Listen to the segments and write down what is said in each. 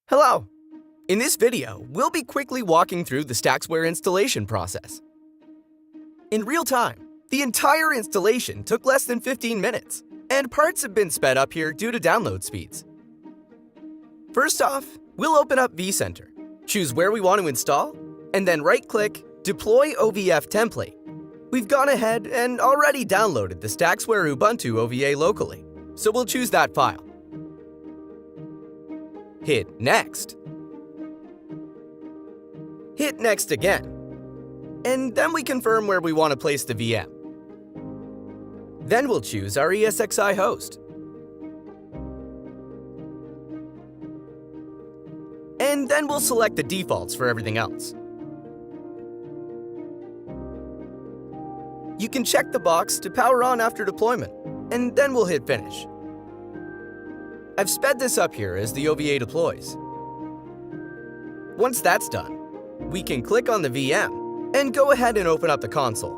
Hello! In this video, we'll be quickly walking through the StacksWare installation process. In real time, the entire installation took less than 15 minutes, and parts have been sped up here due to download speeds. First off, we'll open up vCenter, choose where we want to install, and then right-click Deploy OVF Template. We've gone ahead and already downloaded the StacksWare Ubuntu OVA locally, so we'll choose that file. Hit Next. Hit Next again. And then we confirm where we want to place the VM. Then we'll choose our ESXi host. And then we'll select the defaults for everything else. You can check the box to power on after deployment, and then we'll hit Finish. I've sped this up here as the OVA deploys. Once that's done, we can click on the VM and go ahead and open up the console.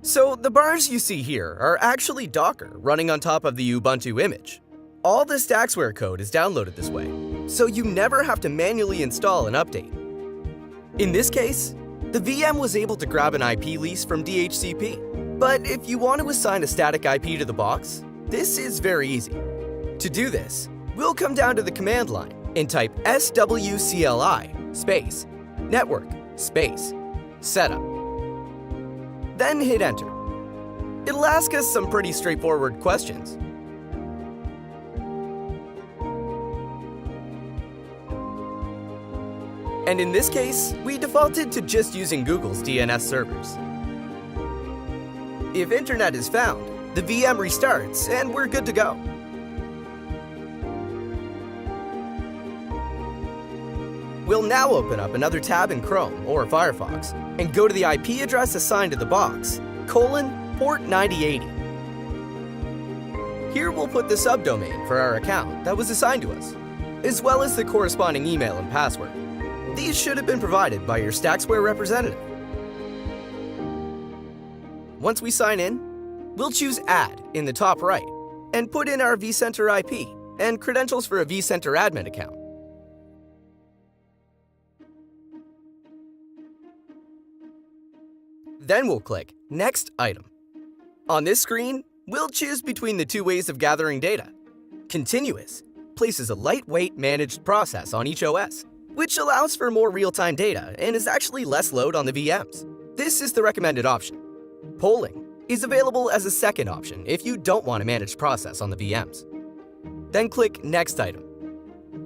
So the bars you see here are actually Docker running on top of the Ubuntu image. All the StacksWare code is downloaded this way, so you never have to manually install and update. In this case, the VM was able to grab an IP lease from DHCP, but if you want to assign a static IP to the box, this is very easy. To do this, we'll come down to the command line and type swcli space network space setup. Then hit enter. It'll ask us some pretty straightforward questions. And in this case, we defaulted to just using Google's DNS servers. If internet is found, the VM restarts and we're good to go. We'll now open up another tab in Chrome or Firefox and go to the IP address assigned to the box, port 9080. Here we'll put the subdomain for our account that was assigned to us, as well as the corresponding email and password. These should have been provided by your StacksWare representative. Once we sign in, we'll choose Add in the top right and put in our vCenter IP and credentials for a vCenter admin account. Then we'll click Next Item. On this screen, we'll choose between the two ways of gathering data. Continuous places a lightweight managed process on each OS, which allows for more real-time data and is actually less load on the VMs. This is the recommended option. Polling is available as a second option if you don't want a managed process on the VMs. Then click Next Item.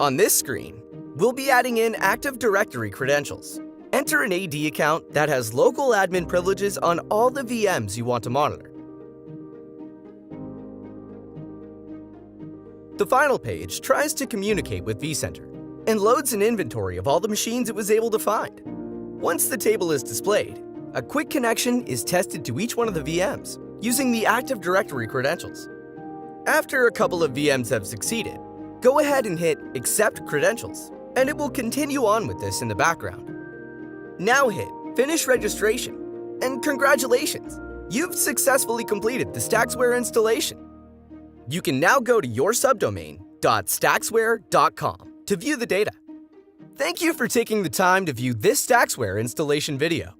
On this screen, we'll be adding in Active Directory credentials. Enter an AD account that has local admin privileges on all the VMs you want to monitor. The final page tries to communicate with vCenter and loads an inventory of all the machines it was able to find. Once the table is displayed, a quick connection is tested to each one of the VMs using the Active Directory credentials. After a couple of VMs have succeeded, go ahead and hit Accept Credentials, and it will continue on with this in the background. Now hit Finish Registration, and congratulations! You've successfully completed the StacksWare installation. You can now go to your subdomain .stacksware.com to view the data. Thank you for taking the time to view this StacksWare installation video.